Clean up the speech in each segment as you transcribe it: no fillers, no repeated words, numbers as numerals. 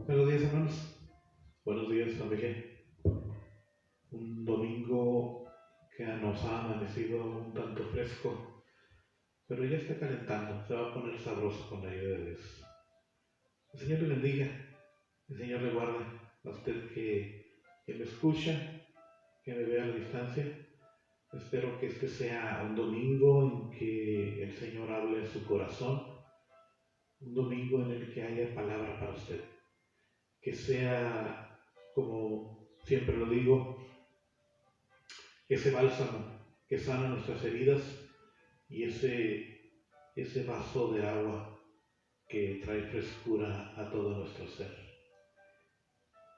Buenos días, hermanos. Buenos días, familia. Un domingo que nos ha amanecido un tanto fresco, pero ya está calentando, se va a poner sabroso con la ayuda de Dios. El Señor le bendiga, el Señor le guarde a usted que me escucha, que me vea a la distancia. Espero que este sea un domingo en que el Señor hable a su corazón, un domingo en el que haya palabra para usted. Que sea, como siempre lo digo, ese bálsamo que sana nuestras heridas y ese vaso de agua que trae frescura a todo nuestro ser.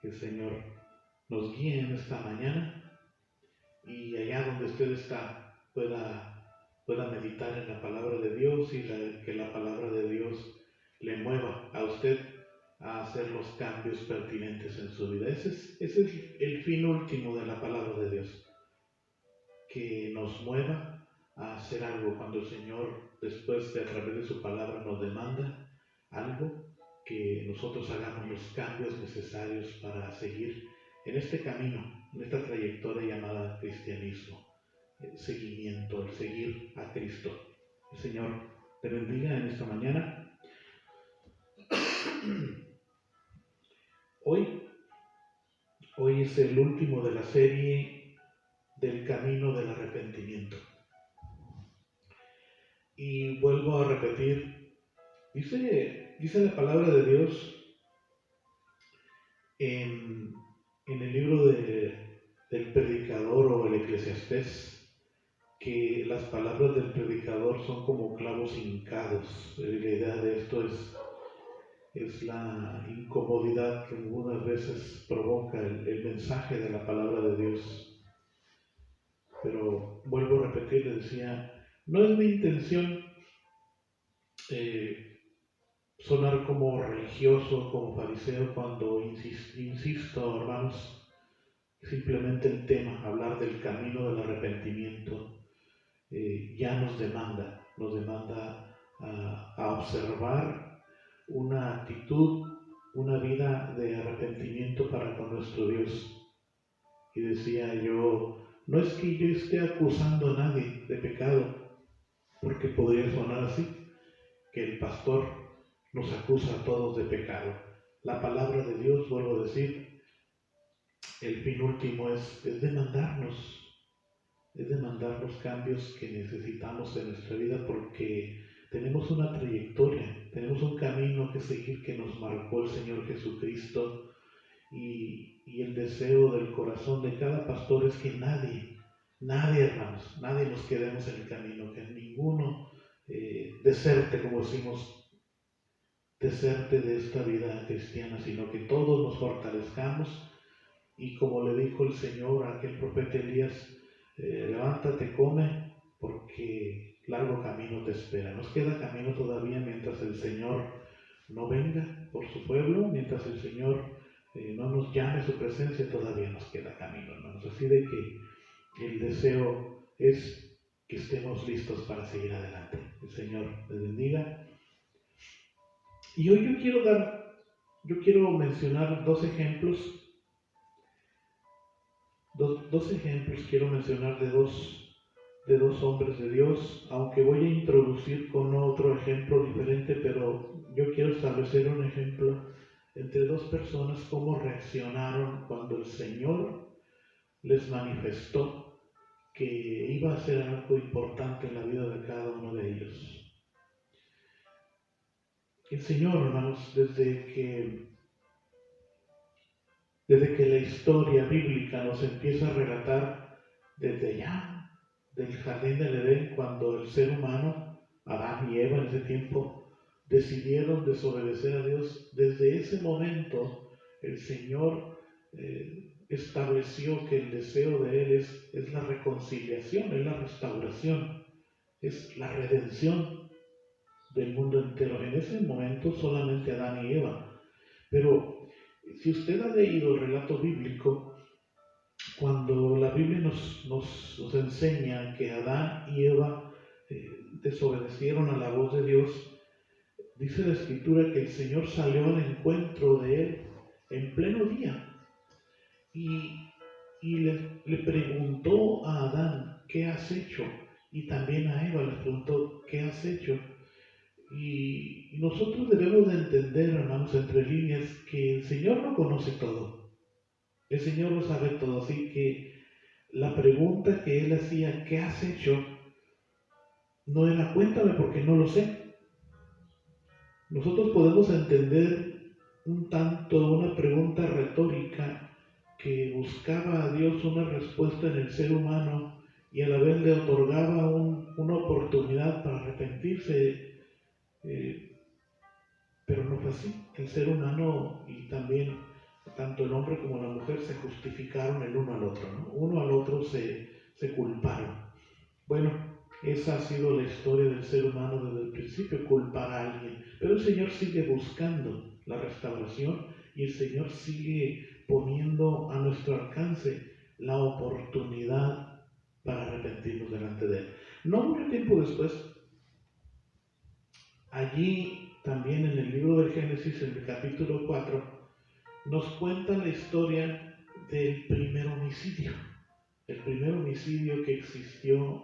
Que el Señor nos guíe en esta mañana y allá donde usted está pueda meditar en la palabra de Dios y que la palabra de Dios le mueva a usted a hacer los cambios pertinentes en su vida. Ese es el fin último de la palabra de Dios, que nos mueva a hacer algo cuando el Señor, después de a través de su palabra, nos demanda algo, que nosotros hagamos los cambios necesarios para seguir en este camino, en esta trayectoria llamada cristianismo, el seguimiento, el seguir a Cristo. El Señor te bendiga en esta mañana. Hoy es el último de la serie del camino del arrepentimiento. Y vuelvo a repetir, dice la palabra de Dios en el libro del predicador o el Eclesiastés, que las palabras del predicador son como clavos hincados. La idea de esto es la incomodidad que algunas veces provoca el mensaje de la palabra de Dios. Pero vuelvo a repetir, le decía, no es mi intención sonar como religioso, como fariseo, cuando insisto, hermanos, simplemente el tema, hablar del camino del arrepentimiento, ya nos demanda a observar una actitud, una vida de arrepentimiento para con nuestro Dios. Y decía yo, no es que yo esté acusando a nadie de pecado, porque podría sonar así, que el pastor nos acusa a todos de pecado. La palabra de Dios, vuelvo a decir, el fin último es demandar los cambios que necesitamos en nuestra vida, porque tenemos una trayectoria, tenemos un camino que seguir que nos marcó el Señor Jesucristo, y el deseo del corazón de cada pastor es que nadie, hermanos, nadie nos quedemos en el camino, que ninguno deserte, como decimos, deserte de esta vida cristiana, sino que todos nos fortalezcamos. Y como le dijo el Señor a aquel profeta Elías, levántate, come, porque largo camino te espera. Nos queda camino todavía mientras el Señor no venga por su pueblo, mientras el Señor no nos llame a su presencia, todavía nos queda camino, hermanos. Así de que el deseo es que estemos listos para seguir adelante. El Señor les bendiga. Y hoy yo quiero mencionar dos ejemplos quiero mencionar de dos hombres de Dios, aunque voy a introducir con otro ejemplo diferente, pero yo quiero establecer un ejemplo entre dos personas, cómo reaccionaron cuando el Señor les manifestó que iba a hacer algo importante en la vida de cada uno de ellos. El Señor, hermanos, desde que la historia bíblica nos empieza a relatar desde allá del jardín del Edén, cuando el ser humano, Adán y Eva en ese tiempo, decidieron desobedecer a Dios, desde ese momento el Señor estableció que el deseo de Él es la reconciliación, es la restauración, es la redención del mundo entero. En ese momento solamente Adán y Eva. Pero si usted ha leído el relato bíblico, cuando la Biblia nos enseña que Adán y Eva desobedecieron a la voz de Dios, dice la Escritura que el Señor salió al encuentro de él en pleno día. Y le preguntó a Adán, ¿qué has hecho? Y también a Eva le preguntó, ¿qué has hecho? Y nosotros debemos de entender, hermanos, entre líneas, que el Señor lo conoce todo. El Señor lo sabe todo. Así que la pregunta que Él hacía, ¿qué has hecho? No era cuéntame porque no lo sé. Nosotros podemos entender un tanto una pregunta retórica que buscaba a Dios una respuesta en el ser humano y a la vez le otorgaba una oportunidad para arrepentirse, pero no fue así. El ser humano y también tanto el hombre como la mujer se justificaron el uno al otro, ¿no? Uno al otro se culparon. Bueno, esa ha sido la historia del ser humano desde el principio, culpar a alguien. Pero el Señor sigue buscando la restauración y el Señor sigue poniendo a nuestro alcance la oportunidad para arrepentirnos delante de Él. No mucho tiempo después, allí también en el libro del Génesis, en el capítulo 4, nos cuenta la historia del primer homicidio. El primer homicidio que existió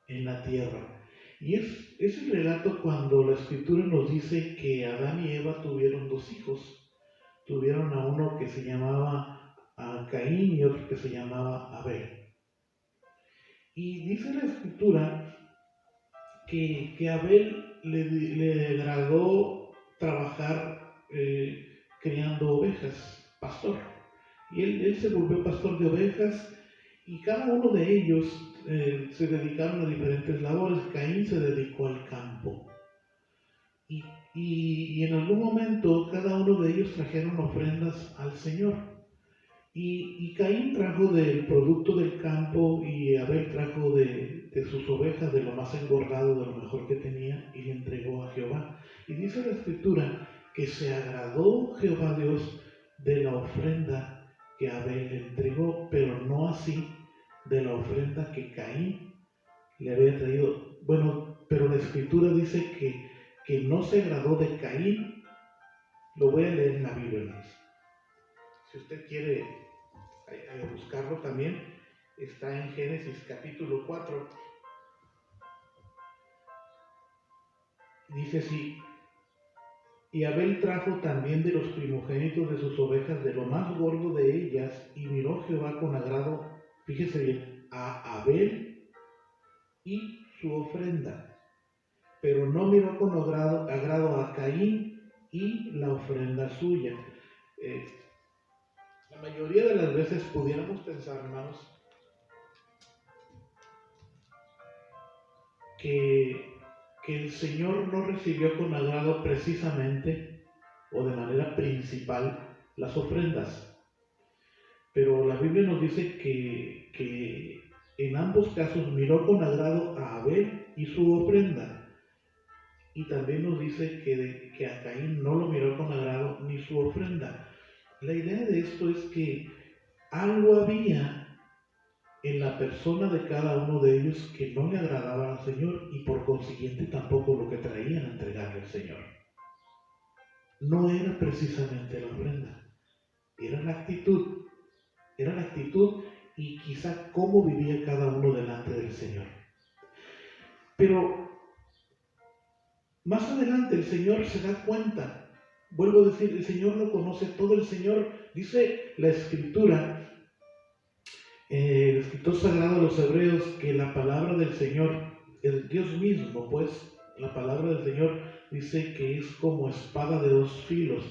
en la tierra. Y es el relato cuando la escritura nos dice que Adán y Eva tuvieron dos hijos. Tuvieron a uno que se llamaba Caín y otro que se llamaba Abel. Y dice la escritura que Abel le agradó trabajar criando ovejas, pastor. Y él se volvió pastor de ovejas y cada uno de ellos se dedicaron a diferentes labores. Caín se dedicó al campo. Y en algún momento cada uno de ellos trajeron ofrendas al Señor. Y Caín trajo del producto del campo y Abel trajo de sus ovejas, de lo más engordado, de lo mejor que tenía, y le entregó a Jehová. Y dice la escritura que se agradó Jehová Dios de la ofrenda que Abel le entregó, pero no así de la ofrenda que Caín le había traído. Bueno, pero la escritura dice que no se agradó de Caín. Lo voy a leer en la Biblia. Si usted quiere buscarlo también, está en Génesis capítulo 4. Dice así: y Abel trajo también de los primogénitos de sus ovejas, de lo más gordo de ellas, y miró Jehová con agrado, fíjese bien, a Abel y su ofrenda, pero no miró con agrado a Caín y la ofrenda suya. La mayoría de las veces pudiéramos pensar, hermanos, que el Señor no recibió con agrado precisamente o de manera principal las ofrendas. Pero la Biblia nos dice que en ambos casos miró con agrado a Abel y su ofrenda. Y también nos dice que a Caín no lo miró con agrado ni su ofrenda. La idea de esto es que algo había en la persona de cada uno de ellos que no le agradaba al Señor y por consiguiente tampoco lo que traían a entregarle al Señor. No era precisamente la ofrenda, era la actitud y quizá cómo vivía cada uno delante del Señor. Pero más adelante el Señor se da cuenta, vuelvo a decir, el Señor lo conoce todo. El Señor, dice la Escritura, el escritor sagrado de los Hebreos, que la palabra del Señor, el Dios mismo, pues, la palabra del Señor dice que es como espada de dos filos,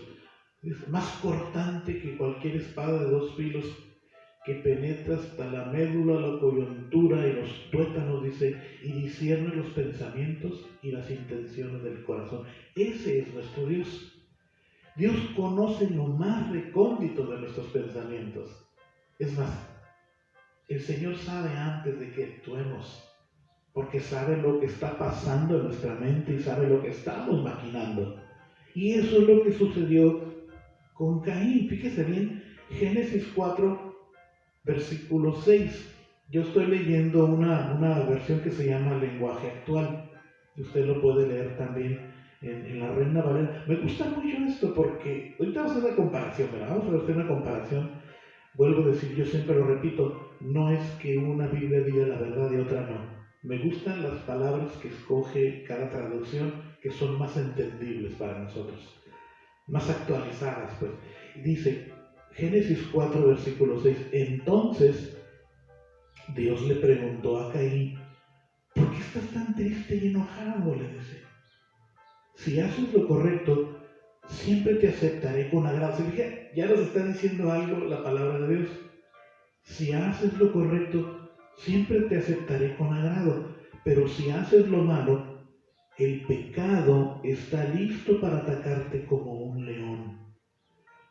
es más cortante que cualquier espada de dos filos, que penetra hasta la médula, la coyuntura y los tuétanos, dice, y discierne los pensamientos y las intenciones del corazón. Ese es nuestro Dios. Dios conoce lo más recóndito de nuestros pensamientos. Es más, el Señor sabe antes de que actuemos, porque sabe lo que está pasando en nuestra mente y sabe lo que estamos maquinando. Y eso es lo que sucedió con Caín. Fíjese bien, Génesis 4, versículo 6. Yo estoy leyendo una versión que se llama Lenguaje Actual. Usted lo puede leer también en la Reina Valera. Me gusta mucho esto porque ahorita vamos a hacer una comparación, ¿verdad? Vamos a hacer una comparación. Vuelvo a decir, yo siempre lo repito, no es que una Biblia diga la verdad y otra no. Me gustan las palabras que escoge cada traducción, que son más entendibles para nosotros, más actualizadas, pues. Dice, Génesis 4, versículo 6, entonces Dios le preguntó a Caín, ¿por qué estás tan triste y enojado? Le dice, si haces lo correcto, siempre te aceptaré con agrado. ¿Se fija? Ya nos está diciendo algo la palabra de Dios. Si haces lo correcto, siempre te aceptaré con agrado. Pero si haces lo malo, el pecado está listo para atacarte como un león.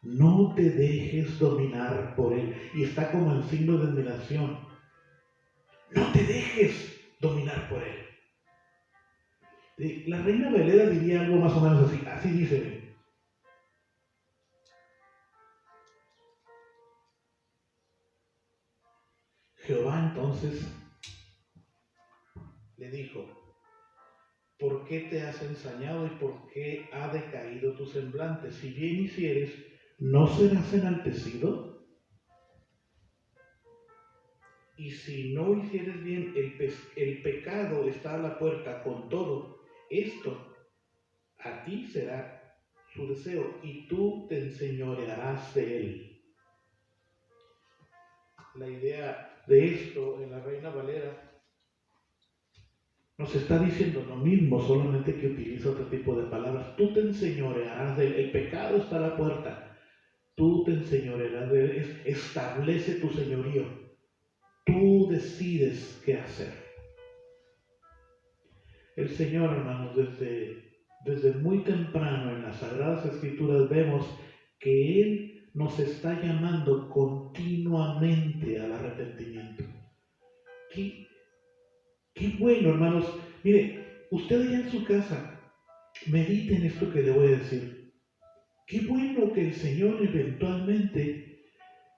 No te dejes dominar por él. Y está como en signo de admiración. No te dejes dominar por él. La Reina Valera diría algo más o menos así. Así dice. Jehová entonces le dijo, ¿por qué te has ensañado y por qué ha decaído tu semblante? Si bien hicieres, ¿no serás enaltecido? Y si no hicieres bien, el pecado está a la puerta. Con todo esto, a ti será su deseo y tú te enseñorearás de él. La idea de esto en la Reina Valera nos está diciendo lo mismo, solamente que utiliza otro tipo de palabras. Tú te enseñorearás de él. El pecado está a la puerta. Tú te enseñorearás de él. Establece tu señorío. Tú decides qué hacer. El Señor, hermanos, desde muy temprano en las Sagradas Escrituras vemos que Él nos está llamando continuamente al arrepentimiento. Qué bueno, hermanos. Mire, usted allá en su casa, medite en esto que le voy a decir. Qué bueno que el Señor eventualmente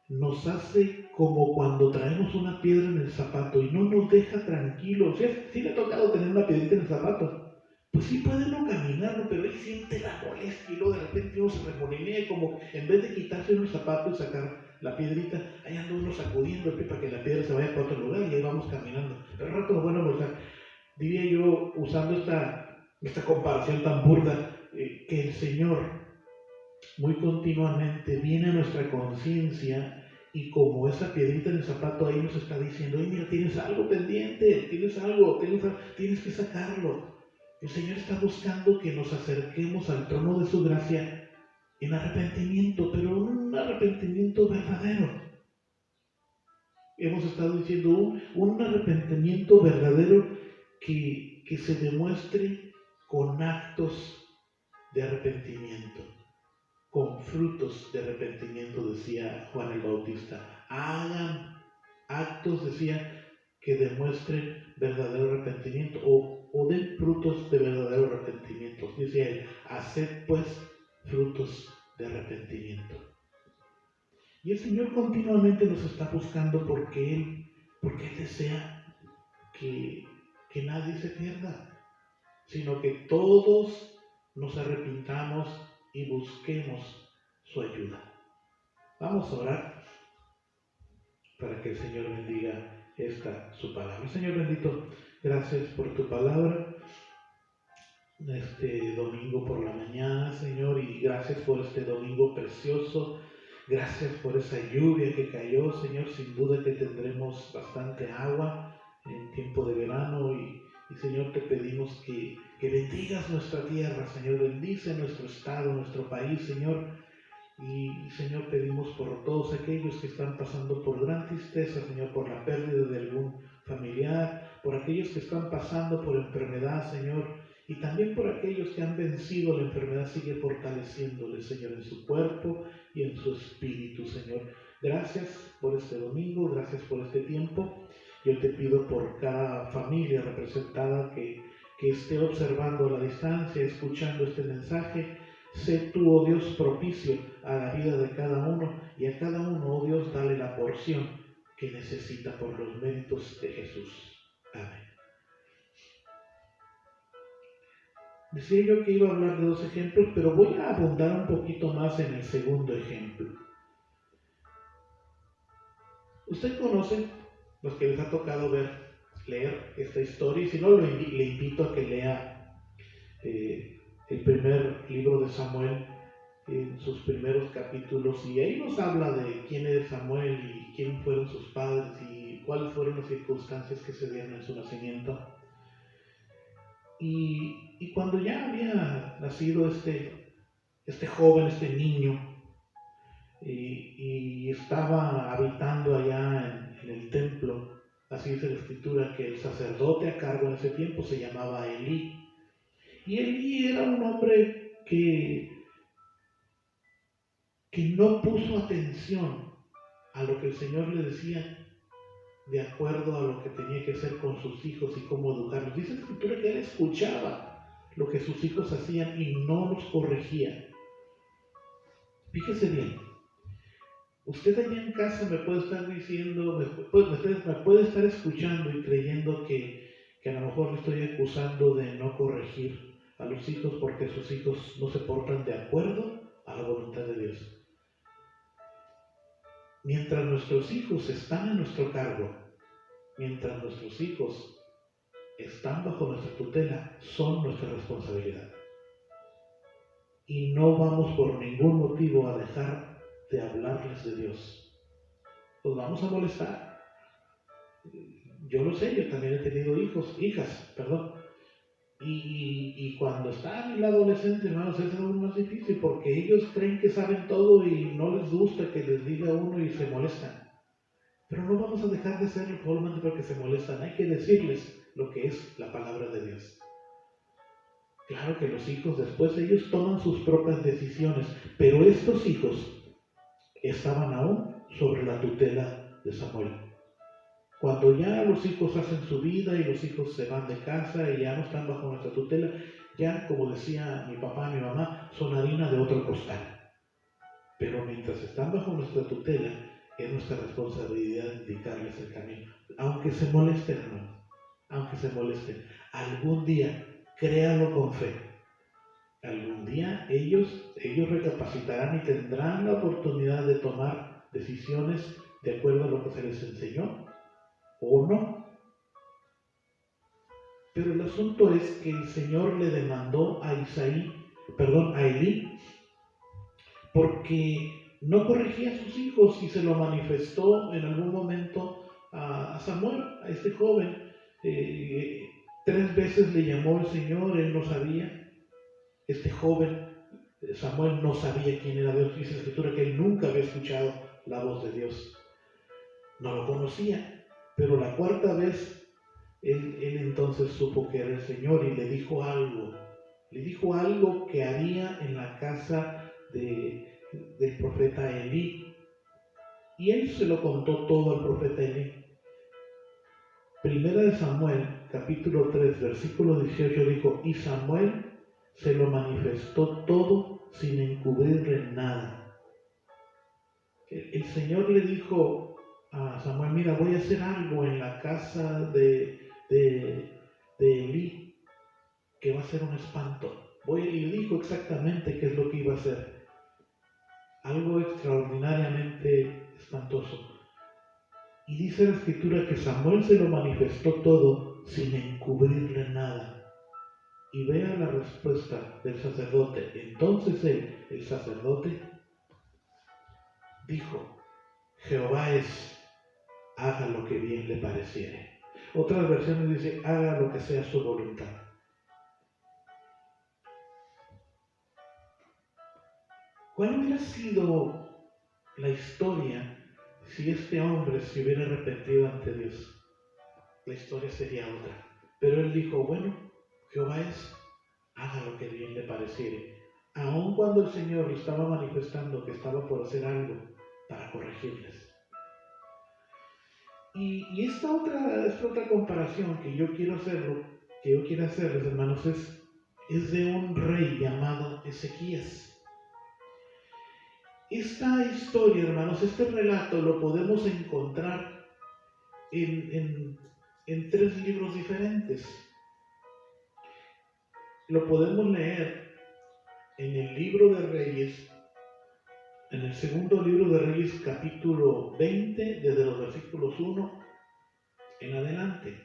nos hace como cuando traemos una piedra en el zapato y no nos deja tranquilos. ¿Sí le ha tocado tener una piedrita en el zapato? Pues sí puede no caminarlo, pero él siente la molestia y luego de repente uno se remolinea como en vez de quitarse uno el zapato y sacar la piedrita, ahí anda uno sacudiendo el pie para que la piedra se vaya para otro lugar y ahí vamos caminando. Pero al rato, bueno, pues, diría yo, usando esta comparación tan burda, que el Señor muy continuamente viene a nuestra conciencia y como esa piedrita en el zapato ahí nos está diciendo, oye, mira, tienes algo pendiente, tienes que sacarlo. El Señor está buscando que nos acerquemos al trono de su gracia en arrepentimiento, pero un arrepentimiento verdadero. Hemos estado diciendo un arrepentimiento verdadero que se demuestre con actos de arrepentimiento, con frutos de arrepentimiento, decía Juan el Bautista. Hagan actos, decía, que demuestren verdadero arrepentimiento o den frutos de verdadero arrepentimiento. Decía él, haced pues frutos de arrepentimiento. Y el Señor continuamente nos está buscando porque Él desea que nadie se pierda, sino que todos nos arrepintamos y busquemos su ayuda. Vamos a orar para que el Señor bendiga su palabra. Señor bendito, gracias por tu palabra este domingo por la mañana, Señor, y gracias por este domingo precioso. Gracias por esa lluvia que cayó, Señor. Sin duda que tendremos bastante agua en tiempo de verano y Señor, te pedimos que bendigas nuestra tierra, Señor. Bendice nuestro estado, nuestro país, Señor. Y Señor, pedimos por todos aquellos que están pasando por gran tristeza, Señor, por la pérdida de algún familiar, por aquellos que están pasando por enfermedad, Señor, y también por aquellos que han vencido la enfermedad. Sigue fortaleciéndoles, Señor, en su cuerpo y en su espíritu, Señor. Gracias por este domingo, gracias por este tiempo. Yo te pido por cada familia representada que esté observando a la distancia, escuchando este mensaje. Sé tú, oh Dios, propicio a la vida de cada uno y a cada uno, oh Dios, dale la porción que necesita por los méritos de Jesús. Amén. Decía yo que iba a hablar de 2 ejemplos, pero voy a abundar un poquito más en el segundo ejemplo. Usted conoce, los que les ha tocado leer esta historia, y si no, le invito a que lea el primer libro de Samuel en sus primeros capítulos, y ahí nos habla de quién es Samuel y quién fueron sus padres y cuáles fueron las circunstancias que se dieron en su nacimiento. Y cuando ya había nacido este joven, este niño, y estaba habitando allá en el templo, así dice la escritura, que el sacerdote a cargo en ese tiempo se llamaba Elí. Y Elí era un hombre que no puso atención a lo que el Señor le decía de acuerdo a lo que tenía que hacer con sus hijos y cómo educarlos. Dice la escritura que él escuchaba lo que sus hijos hacían y no los corregía. Fíjese bien, usted allá en casa me puede estar diciendo, me puede estar escuchando y creyendo que a lo mejor le estoy acusando de no corregir a los hijos porque sus hijos no se portan de acuerdo a la voluntad de Dios. Mientras nuestros hijos están en nuestro cargo, mientras nuestros hijos están bajo nuestra tutela, son nuestra responsabilidad. Y no vamos por ningún motivo a dejar de hablarles de Dios. Los vamos a molestar. Yo lo sé, yo también he tenido hijas. Y cuando están en la adolescencia, hermanos, es aún más difícil porque ellos creen que saben todo y no les gusta que les diga uno y se molestan. Pero no vamos a dejar de serlo solamente porque se molestan. Hay que decirles lo que es la palabra de Dios. Claro que los hijos después ellos toman sus propias decisiones, pero estos hijos estaban aún sobre la tutela de Samuel. Cuando ya los hijos hacen su vida y los hijos se van de casa y ya no están bajo nuestra tutela, ya como decía mi papá y mi mamá, son harina de otro costal. Pero mientras están bajo nuestra tutela, es nuestra responsabilidad indicarles el camino. Aunque se molesten, hermanos, aunque se molesten, algún día, créalo con fe, algún día ellos recapacitarán y tendrán la oportunidad de tomar decisiones de acuerdo a lo que se les enseñó o no. Pero el asunto es que el Señor le demandó a Elí, porque no corregía a sus hijos y se lo manifestó en algún momento a Samuel, a este joven. 3 veces le llamó el Señor, él no sabía. Este joven, Samuel, no sabía quién era Dios. Dice la escritura que él nunca había escuchado la voz de Dios. No lo conocía, pero la 4ª vez él entonces supo que era el Señor y le dijo algo. Le dijo algo que haría en la casa del profeta Elí. Y él se lo contó todo al profeta Elí. Primera de Samuel, capítulo 3, versículo 18 dijo: y Samuel se lo manifestó todo sin encubrirle nada. El Señor le dijo a Samuel: mira, voy a hacer algo en la casa de Elí que va a ser un espanto. Y le dijo exactamente qué es lo que iba a hacer. Algo extraordinariamente espantoso. Y dice la escritura que Samuel se lo manifestó todo sin encubrirle nada. Y vea la respuesta del sacerdote. Entonces él, el sacerdote, dijo: Jehová es, haga lo que bien le pareciere. Otras versiones dice: haga lo que sea su voluntad. ¿Cuál hubiera sido la historia si este hombre se hubiera arrepentido ante Dios? La historia sería otra. Pero él dijo: bueno, Jehová es, haga lo que bien le pareciere. Aun cuando el Señor le estaba manifestando que estaba por hacer algo para corregirles. Y esta otra comparación que yo quiero hacerles, hermanos, es de un rey llamado Ezequías. Esta historia, hermanos, este relato lo podemos encontrar en 3 libros diferentes. lo podemos leer en el libro de Reyes, en el segundo libro de Reyes, capítulo 20, desde los versículos 1 en adelante.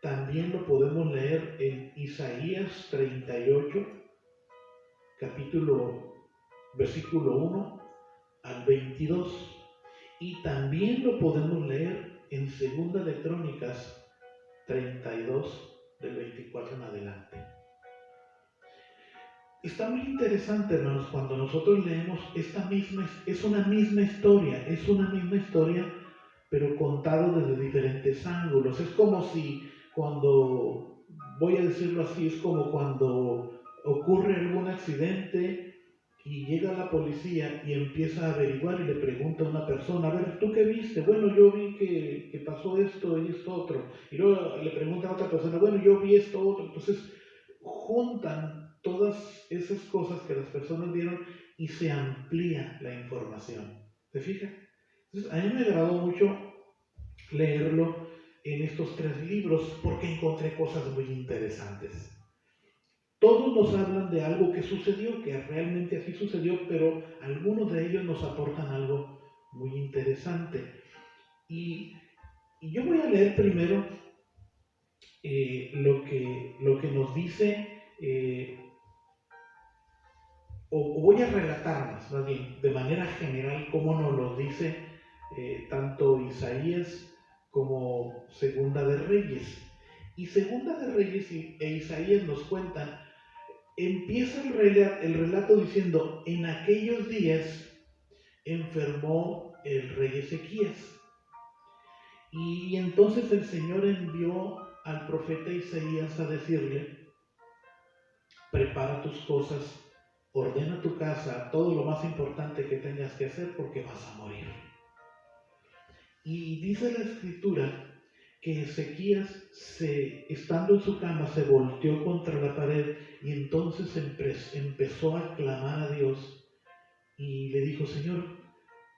También lo podemos leer en Isaías 38, versículo 1 al 22. Y también lo podemos leer en Segunda de Crónicas 32, del 24 en adelante. Está muy interesante, hermanos, cuando nosotros leemos es una misma historia, pero contado desde diferentes ángulos. Es como si cuando, voy a decirlo así, es como cuando ocurre algún accidente y llega la policía y empieza a averiguar y le pregunta a una persona, a ver, ¿tú qué viste? Bueno, yo vi que pasó esto y esto otro. Y luego le pregunta a otra persona, bueno, yo vi esto otro. Entonces juntan todas esas cosas que las personas vieron y se amplía la información. ¿Te fijas? Entonces, a mí me agradó mucho leerlo en estos 3 libros porque encontré cosas muy interesantes. Todos nos hablan de algo que sucedió, que realmente así sucedió, pero algunos de ellos nos aportan algo muy interesante. Y yo voy a leer primero lo que nos dice, o voy a relatarnos, más bien, de manera general, cómo nos lo dice tanto Isaías como Segunda de Reyes. Y Segunda de Reyes e Isaías nos cuentan. Empieza el relato diciendo, en aquellos días enfermó el rey Ezequías. Y entonces el Señor envió al profeta Isaías a decirle, prepara tus cosas, ordena tu casa, todo lo más importante que tengas que hacer porque vas a morir. Y dice la Escritura que Ezequías, estando en su cama, se volteó contra la pared y entonces empezó a clamar a Dios y le dijo, Señor,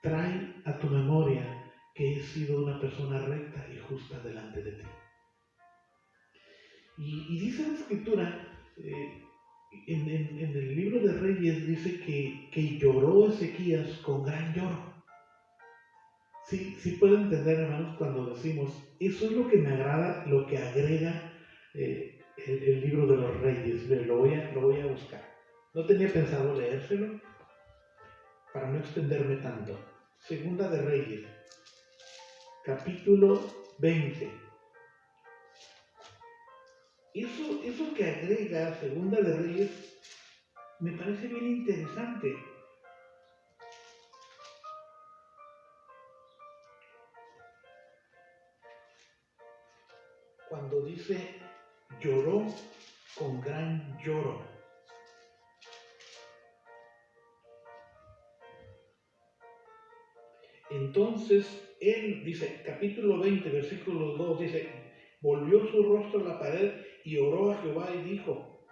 trae a tu memoria que he sido una persona recta y justa delante de ti. Y dice la Escritura, en el libro de Reyes, dice que lloró Ezequías con gran lloro. Sí puedo entender, hermanos, cuando decimos, eso es lo que me agrada, lo que agrega el libro de los Reyes. Lo voy a buscar. No tenía pensado leérselo para no extenderme tanto. Segunda de Reyes, capítulo 20. Eso que agrega Segunda de Reyes me parece bien interesante. Cuando dice, lloró con gran lloro. Entonces, él dice, capítulo 20, versículo 2, dice, volvió su rostro a la pared y oró a Jehová y dijo,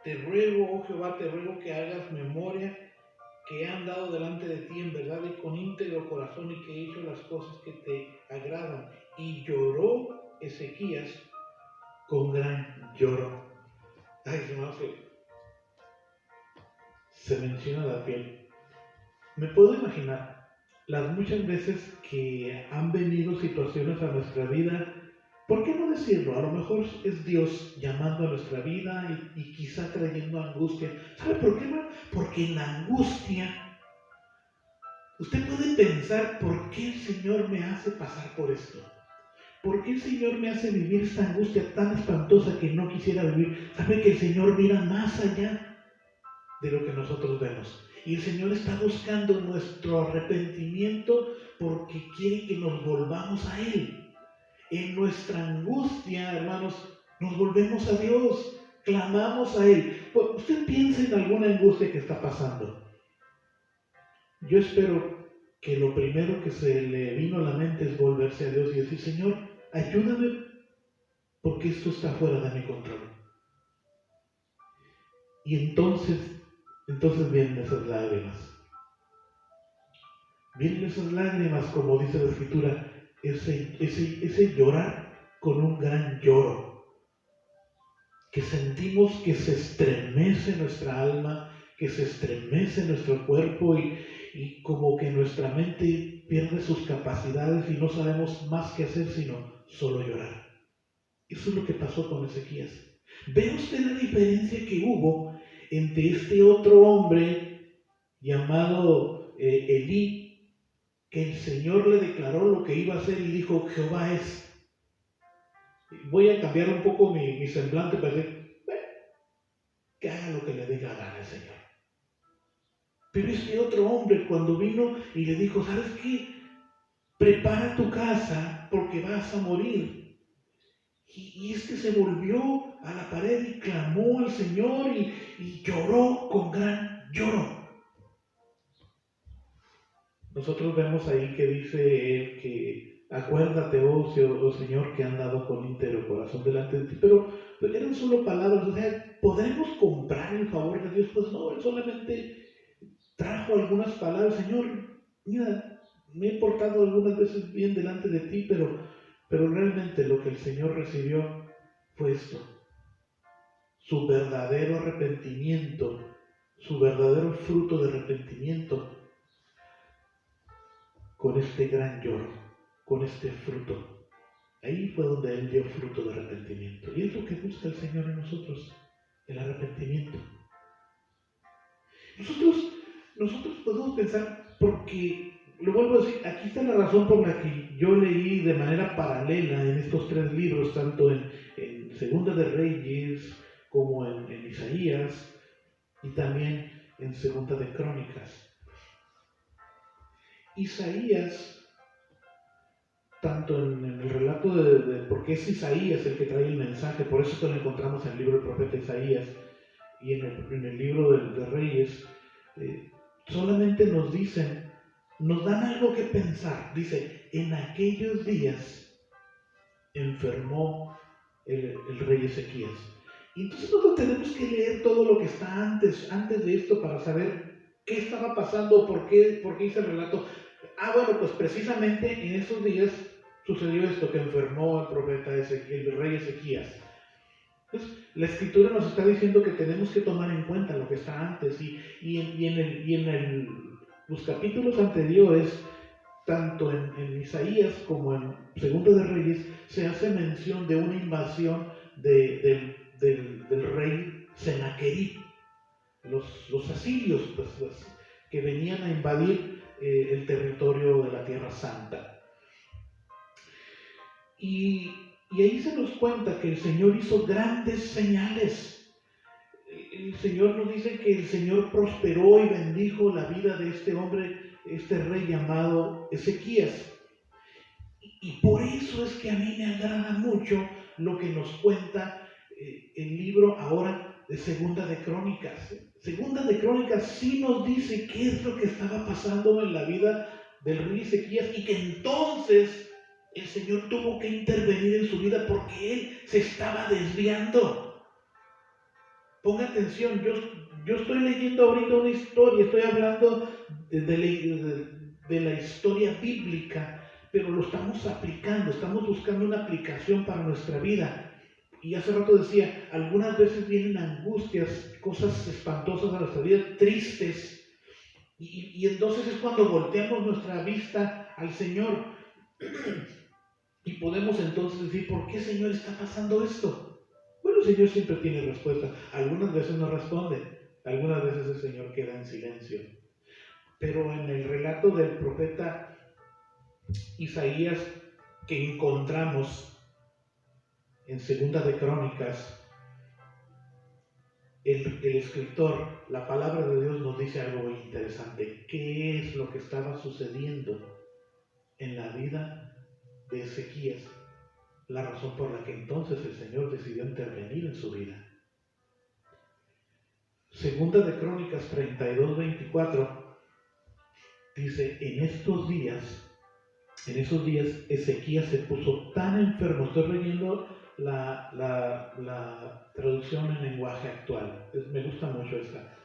te ruego, oh Jehová, te ruego que hagas memoria que he andado delante de ti en verdad y con íntegro corazón y que he hecho las cosas que te agradan. Y lloró Ezequías con gran lloro. Ay, se menciona la piel. Me puedo imaginar las muchas veces que han venido situaciones a nuestra vida. ¿Por qué no decirlo? A lo mejor es Dios llamando a nuestra vida y quizá trayendo angustia. ¿Sabe por qué no? Porque en la angustia usted puede pensar, ¿por qué el Señor me hace pasar por esto? ¿Por qué el Señor me hace vivir esta angustia tan espantosa que no quisiera vivir? ¿Sabe que el Señor mira más allá de lo que nosotros vemos? Y el Señor está buscando nuestro arrepentimiento porque quiere que nos volvamos a Él. En nuestra angustia, hermanos, nos volvemos a Dios, clamamos a Él. Usted piensa en alguna angustia que está pasando. Yo espero que lo primero que se le vino a la mente es volverse a Dios y decir, Señor, ayúdame porque esto está fuera de mi control. Y entonces vienen esas lágrimas. Vienen esas lágrimas, como dice la Escritura, ese llorar con un gran lloro. que sentimos que se estremece nuestra alma, que se estremece nuestro cuerpo y como que nuestra mente pierde sus capacidades y no sabemos más qué hacer sino solo llorar. Eso es lo que pasó con Ezequías. ¿Ve usted la diferencia que hubo entre este otro hombre llamado Elí, que el Señor le declaró lo que iba a hacer y dijo, Jehová es? Voy a cambiar un poco mi semblante para decir, que haga lo que le dé la gana al Señor. Pero este otro hombre cuando vino y le dijo, ¿sabes qué? Prepara tu casa porque vas a morir. Y este se volvió a la pared y clamó al Señor y lloró con gran lloro. Nosotros vemos ahí que dice él que acuérdate, oh Señor, que han dado con íntegro corazón delante de ti, pero eran solo palabras. O sea, ¿podremos comprar el favor de Dios? Pues no, él solamente trajo algunas palabras. Señor, mira, me he portado algunas veces bien delante de ti, pero realmente lo que el Señor recibió fue esto, su verdadero arrepentimiento, su verdadero fruto de arrepentimiento, con este gran lloro, con este fruto. Ahí fue donde él dio fruto de arrepentimiento. Y es lo que busca el Señor en nosotros, el arrepentimiento. Nosotros podemos pensar, porque, lo vuelvo a decir, aquí está la razón por la que yo leí de manera paralela en estos tres libros, tanto en Segunda de Reyes, como en Isaías, y también en Segunda de Crónicas. Isaías, tanto en el relato porque es Isaías el que trae el mensaje, por eso lo encontramos en el libro del profeta Isaías, y en el libro de Reyes, solamente nos dan algo que pensar. Dice, en aquellos días enfermó el rey Ezequías. Y entonces nosotros tenemos que leer todo lo que está antes de esto para saber qué estaba pasando, por qué hice el relato. Bueno, pues precisamente en esos días sucedió esto, que enfermó el profeta el rey Ezequías. Entonces, la escritura nos está diciendo que tenemos que tomar en cuenta lo que está antes y en los capítulos anteriores, tanto en Isaías como en Segunda de Reyes, se hace mención de una invasión del rey Sennacherib, los asirios, pues, que venían a invadir el territorio de la Tierra Santa. Y ahí se nos cuenta que el Señor hizo grandes señales. El Señor nos dice que el Señor prosperó y bendijo la vida de este hombre, este rey llamado Ezequías. Y por eso es que a mí me agrada mucho lo que nos cuenta el libro ahora de Segunda de Crónicas. Segunda de Crónicas sí nos dice qué es lo que estaba pasando en la vida del rey Ezequías y que entonces el Señor tuvo que intervenir en su vida porque él se estaba desviando. Ponga atención, yo estoy leyendo ahorita una historia, estoy hablando de la historia bíblica, pero lo estamos aplicando, estamos buscando una aplicación para nuestra vida. Y hace rato decía, algunas veces vienen angustias, cosas espantosas a nuestra vida, tristes, y entonces es cuando volteamos nuestra vista al Señor. Y podemos entonces decir, ¿por qué, Señor, está pasando esto? Bueno, el Señor siempre tiene respuesta. Algunas veces no responde, algunas veces el Señor queda en silencio. Pero en el relato del profeta Isaías que encontramos en Segunda de Crónicas, el escritor, la palabra de Dios nos dice algo muy interesante. ¿Qué es lo que estaba sucediendo en la vida de Ezequías? La razón por la que entonces el Señor decidió intervenir en su vida. Segunda de Crónicas 32:24 dice, en esos días Ezequías se puso tan enfermo. Estoy leyendo la traducción en lenguaje actual. Me gusta mucho esta.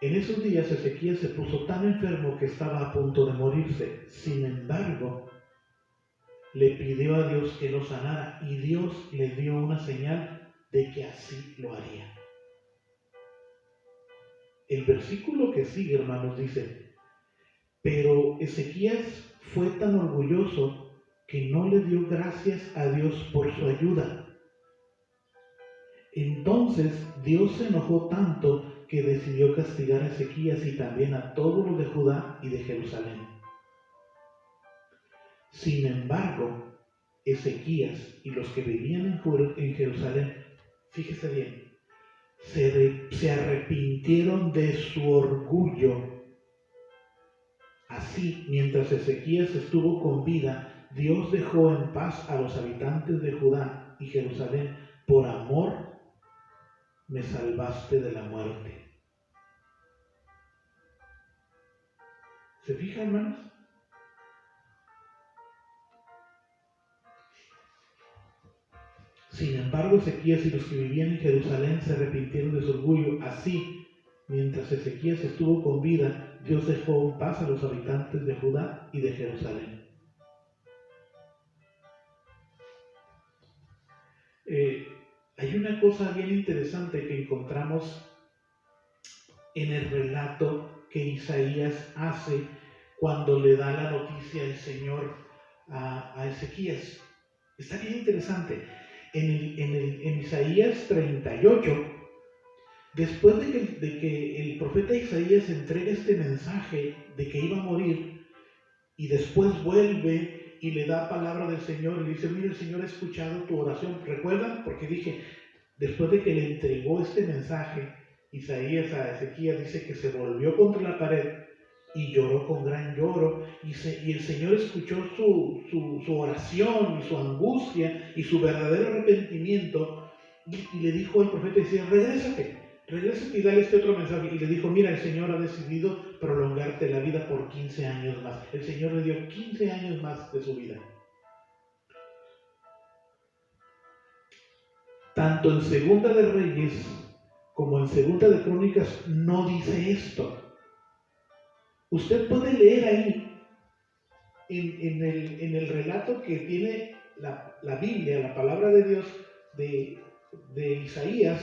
En esos días Ezequías se puso tan enfermo que estaba a punto de morirse. Sin embargo, le pidió a Dios que lo sanara y Dios le dio una señal de que así lo haría. El versículo que sigue, hermanos, dice: pero Ezequías fue tan orgulloso que no le dio gracias a Dios por su ayuda. Entonces Dios se enojó tanto que decidió castigar a Ezequías y también a todos los de Judá y de Jerusalén. Sin embargo, Ezequías y los que vivían en Jerusalén, fíjese bien, se arrepintieron de su orgullo. Así, mientras Ezequías estuvo con vida, Dios dejó en paz a los habitantes de Judá y Jerusalén. Por amor me salvaste de la muerte. ¿Se fijan, hermanos? Sin embargo, Ezequías y los que vivían en Jerusalén se arrepintieron de su orgullo. Así, mientras Ezequías estuvo con vida, Dios dejó en paz a los habitantes de Judá y de Jerusalén. Hay una cosa bien interesante que encontramos en el relato que Isaías hace cuando le da la noticia el Señor a Ezequías. Está bien interesante. En Isaías 38, después de que el profeta Isaías entrega este mensaje de que iba a morir, y después vuelve y le da palabra del Señor y le dice: mire, el Señor ha escuchado tu oración. ¿Recuerdan? Porque dije, después de que le entregó este mensaje, Isaías a Ezequías, dice que se volvió contra la pared y lloró con gran lloro, y el Señor escuchó su oración y su angustia y su verdadero arrepentimiento, y le dijo al profeta, decía: regrésate y dale este otro mensaje. Y le dijo: mira, el Señor ha decidido prolongarte la vida por 15 años más. El Señor le dio 15 años más de su vida. Tanto en Segunda de Reyes como en Segunda de Crónicas no dice esto. Usted puede leer ahí, en el relato que tiene la Biblia, la palabra de Dios de Isaías,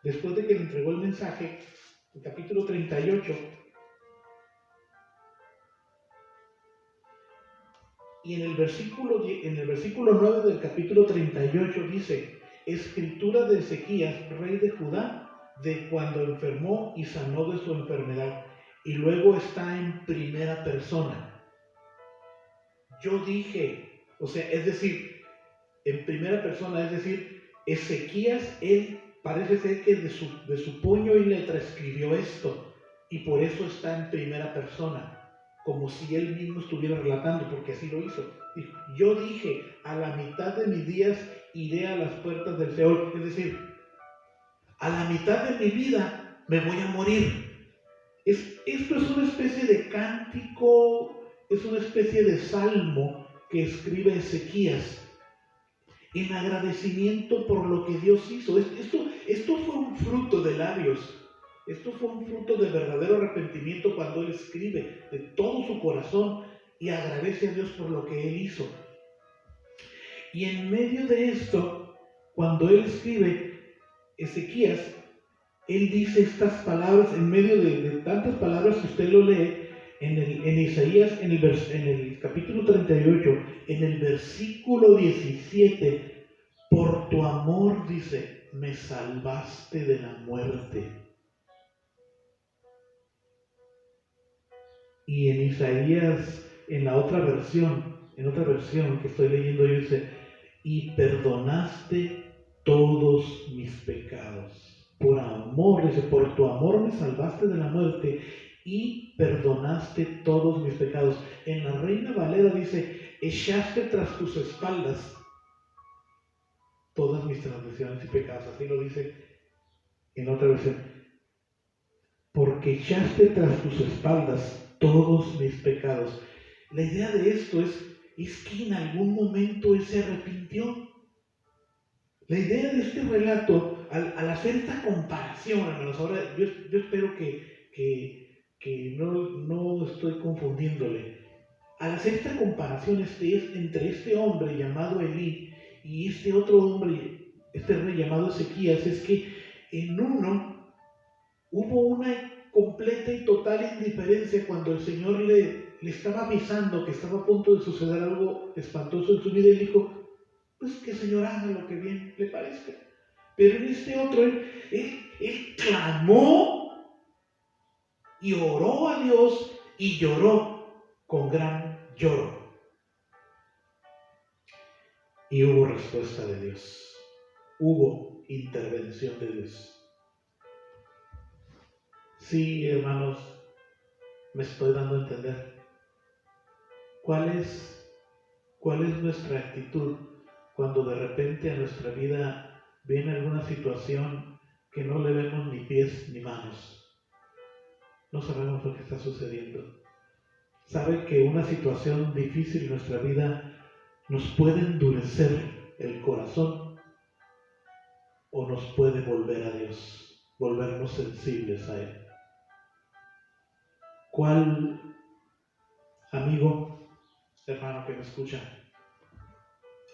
después de que le entregó el mensaje, en capítulo 38, y en el versículo 9 del capítulo 38 dice: escritura de Ezequías, rey de Judá, de cuando enfermó y sanó de su enfermedad. Y luego está en primera persona. Yo dije, o sea, es decir, en primera persona, es decir, Ezequías, él parece ser que de su puño y letra escribió esto, y por eso está en primera persona, como si él mismo estuviera relatando, porque así lo hizo. Yo dije: a la mitad de mis días iré a las puertas del Seol, es decir, a la mitad de mi vida me voy a morir. Esto es una especie de cántico, es una especie de salmo que escribe Ezequías en agradecimiento por lo que Dios hizo. Esto fue un fruto de labios, esto fue un fruto de verdadero arrepentimiento cuando él escribe de todo su corazón y agradece a Dios por lo que él hizo. Y en medio de esto, cuando él escribe, Ezequías, él dice estas palabras en medio de tantas palabras que usted lo lee en Isaías, en el capítulo 38, en el versículo 17: por tu amor, dice, me salvaste de la muerte. Y en Isaías, en otra versión que estoy leyendo, dice: y perdonaste todos mis pecados. Por amor, dice, por tu amor me salvaste de la muerte y perdonaste todos mis pecados. En la Reina Valera dice: echaste tras tus espaldas todas mis transgresiones y pecados. Así lo dice en otra versión: porque echaste tras tus espaldas todos mis pecados. La idea de esto es que en algún momento él se arrepintió. La idea de este relato, al hacer esta comparación, hermanos, ahora yo espero que no estoy confundiéndole. al hacer esta comparación entre este hombre llamado Elí y este otro hombre, este rey llamado Ezequías, es que en uno hubo una completa y total indiferencia cuando el Señor le estaba avisando que estaba a punto de suceder algo espantoso en su vida y dijo, pues que el Señor haga lo que bien le parezca. Pero en este otro, él clamó y oró a Dios y lloró con gran lloro. Y hubo respuesta de Dios. Hubo intervención de Dios. Sí, hermanos, me estoy dando a entender. ¿Cuál es nuestra actitud cuando de repente a nuestra vida viene alguna situación que no le vemos ni pies ni manos? No sabemos lo que está sucediendo. ¿Sabe que una situación difícil en nuestra vida nos puede endurecer el corazón o nos puede volver a Dios, volvernos sensibles a Él? ¿Cuál, amigo, hermano que me escucha,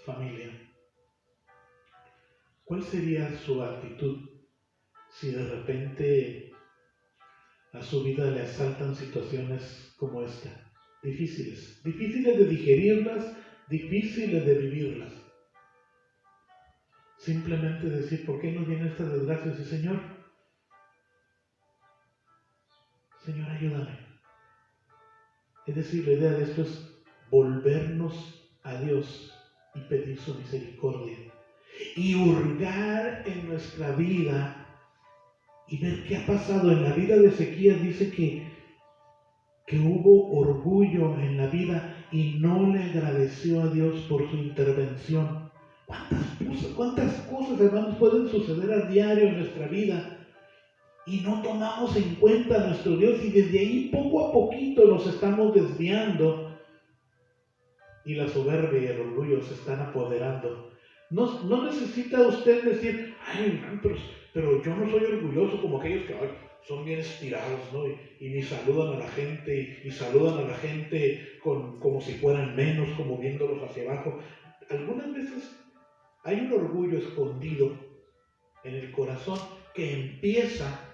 familia, cuál sería su actitud si de repente a su vida le asaltan situaciones como esta? Difíciles de digerirlas, difíciles de vivirlas. Simplemente decir, ¿por qué nos vienen estas desgracias? Y Señor, ayúdame. Es decir, la idea de esto es volvernos a Dios y pedir su misericordia. Y hurgar en nuestra vida y ver qué ha pasado. En la vida de Ezequías dice que hubo orgullo en la vida y no le agradeció a Dios por su intervención. ¿Cuántas cosas, hermanos, pueden suceder a diario en nuestra vida y no tomamos en cuenta a nuestro Dios, y desde ahí poco a poquito nos estamos desviando y la soberbia y el orgullo se están apoderando? No necesita usted decir, ay, pero yo no soy orgulloso como aquellos que son bien estirados, ¿no? Y ni saludan a la gente, y saludan a la gente como si fueran menos, como viéndolos hacia abajo. Algunas veces hay un orgullo escondido en el corazón que empieza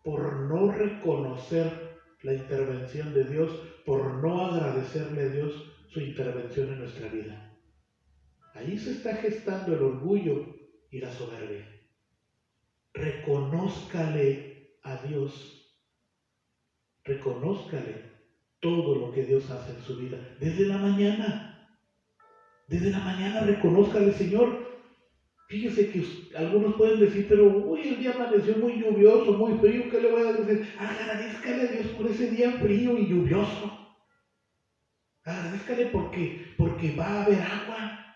por no reconocer la intervención de Dios, por no agradecerle a Dios su intervención en nuestra vida. Ahí se está gestando el orgullo y la soberbia. Reconózcale a Dios. Reconózcale todo lo que Dios hace en su vida. Desde la mañana reconózcale, Señor. Fíjese que algunos pueden decir, pero el día amaneció muy lluvioso, muy frío, ¿qué le voy a decir? Agradezcale a Dios por ese día frío y lluvioso. Agradezcale porque va a haber agua.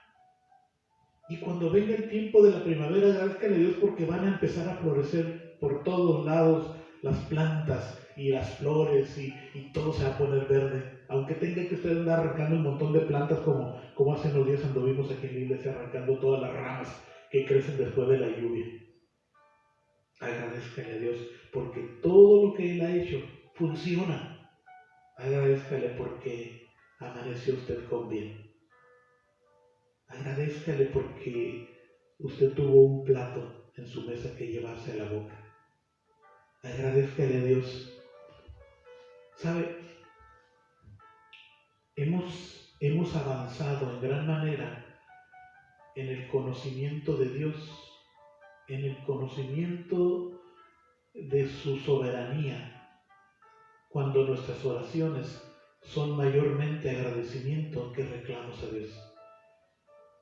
Y cuando venga el tiempo de la primavera, agradezcale a Dios porque van a empezar a florecer por todos lados las plantas y las flores y todo se va a poner verde. Aunque tenga que usted andar arrancando un montón de plantas como hace unos días anduvimos aquí en la iglesia arrancando todas las ramas que crecen después de la lluvia. Agradezcale a Dios porque todo lo que Él ha hecho funciona. Agradezcale porque amaneció usted con bien. Agradezcale porque usted tuvo un plato en su mesa que llevarse a la boca. Agradezcale a Dios. ¿Sabe? Hemos avanzado en gran manera en el conocimiento de Dios, en el conocimiento de su soberanía, cuando nuestras oraciones son mayormente agradecimiento que reclamos a Dios.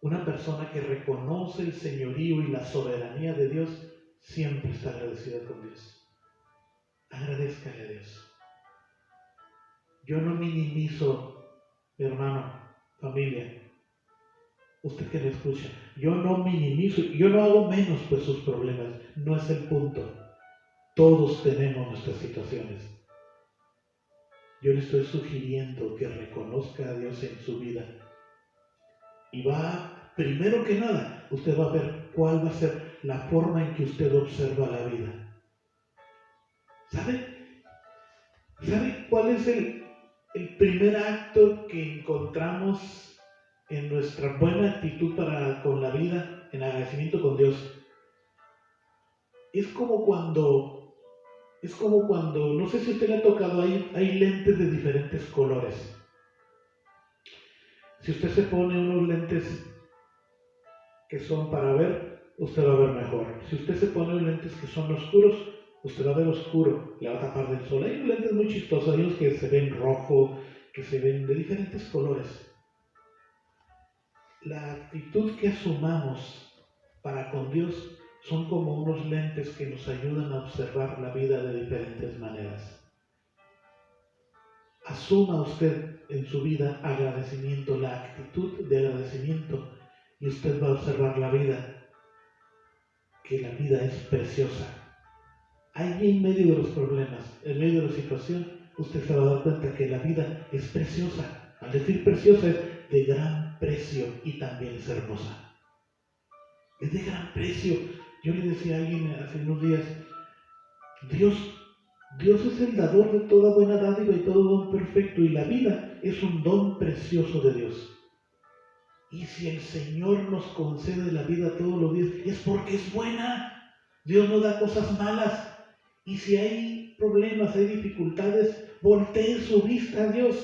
Una persona que reconoce el señorío y la soberanía de Dios siempre está agradecida con Dios. Agradezcale a Dios. Yo no minimizo, hermano, familia, usted que me escucha, yo no minimizo, yo no hago menos pues sus problemas, no es el punto. Todos tenemos nuestras situaciones. Yo le estoy sugiriendo que reconozca a Dios en su vida. Y primero que nada, usted va a ver cuál va a ser la forma en que usted observa la vida. ¿Sabe cuál es el primer acto que encontramos en nuestra buena actitud con la vida, en agradecimiento con Dios, es como cuando, no sé si a usted le ha tocado, hay lentes de diferentes colores. Si usted se pone unos lentes que son para ver, usted va a ver mejor. Si usted se pone unos lentes que son oscuros, usted va a ver oscuro, le va a tapar del sol. Hay unos lentes muy chistosos, hay unos que se ven rojo, que se ven de diferentes colores. La actitud que asumamos para con Dios son como unos lentes que nos ayudan a observar la vida de diferentes maneras. Asuma usted en su vida agradecimiento, la actitud de agradecimiento, y usted va a observar la vida, que la vida es preciosa. Allí en medio de los problemas, en medio de la situación, usted se va a dar cuenta que la vida es preciosa. Al decir preciosa es de gran precio y también es hermosa. Es de gran precio. Yo le decía a alguien hace unos días, Dios es el dador de toda buena dádiva y todo don perfecto, y la vida es un don precioso de Dios. Y si el Señor nos concede la vida todos los días, es porque es buena. Dios no da cosas malas. Y si hay problemas, hay dificultades, voltee su vista a Dios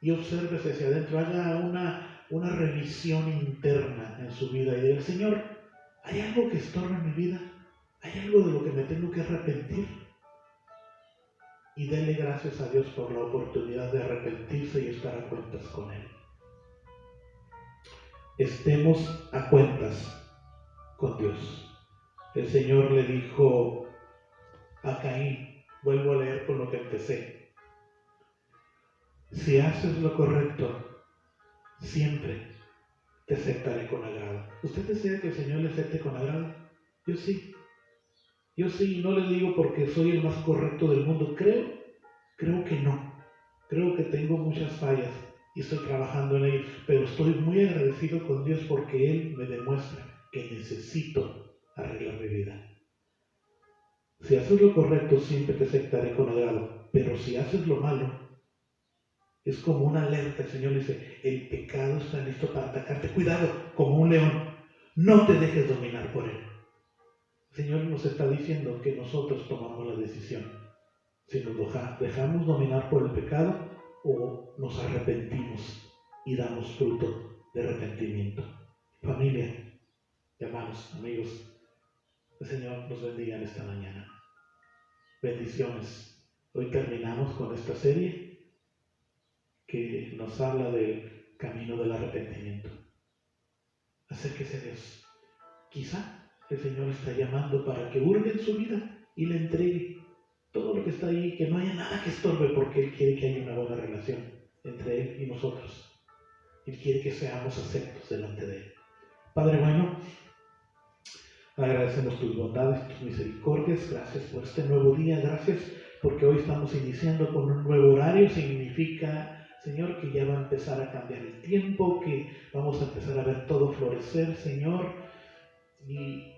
y obsérvese hacia adentro. Haga una revisión interna en su vida y diga, Señor, ¿hay algo que estorba en mi vida? ¿Hay algo de lo que me tengo que arrepentir? Y dele gracias a Dios por la oportunidad de arrepentirse y estar a cuentas con Él. Estemos a cuentas con Dios. El Señor le dijo a Caín, vuelvo a leer con lo que empecé, si haces lo correcto, siempre te aceptaré con agrado. ¿Usted desea que el Señor le acepte con agrado? Yo sí, y no le digo porque soy el más correcto del mundo. Creo que no. Creo que tengo muchas fallas y estoy trabajando en ello, pero estoy muy agradecido con Dios porque Él me demuestra que necesito arreglar mi vida. Si haces lo correcto, siempre te aceptaré con agrado, pero si haces lo malo, es como una alerta. El Señor dice, el pecado está listo para atacarte. Cuidado, como un león, no te dejes dominar por él. El Señor nos está diciendo que nosotros tomamos la decisión. Si nos dejamos dominar por el pecado o nos arrepentimos y damos fruto de arrepentimiento. Familia, hermanos, amigos, el Señor nos bendiga en esta mañana. Bendiciones. Hoy terminamos con esta serie que nos habla del camino del arrepentimiento. Acérquese a Dios. Quizá el Señor está llamando para que hurgue en su vida y le entregue todo lo que está ahí, que no haya nada que estorbe, porque Él quiere que haya una buena relación entre Él y nosotros. Él quiere que seamos aceptos delante de Él. Padre bueno, agradecemos tus bondades, tus misericordias. Gracias por este nuevo día. Gracias porque hoy estamos iniciando con un nuevo horario. Significa, Señor, que ya va a empezar a cambiar el tiempo, que vamos a empezar a ver todo florecer, Señor. Y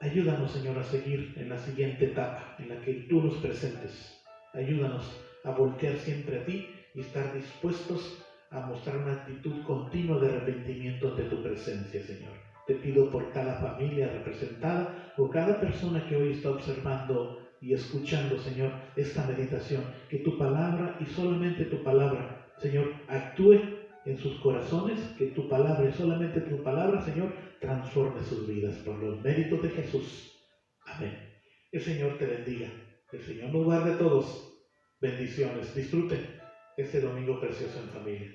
ayúdanos, Señor, a seguir en la siguiente etapa en la que tú nos presentes. Ayúdanos a voltear siempre a ti y estar dispuestos a mostrar una actitud continua de arrepentimiento ante tu presencia, Señor. Te pido por cada familia representada, por cada persona que hoy está observando y escuchando, Señor, esta meditación, que tu palabra y solamente tu palabra, Señor, actúe en sus corazones, que tu palabra y solamente tu palabra, Señor, transforme sus vidas por los méritos de Jesús. Amén. El Señor te bendiga. El Señor nos guarde a todos. Bendiciones. Disfruten este domingo precioso en familia.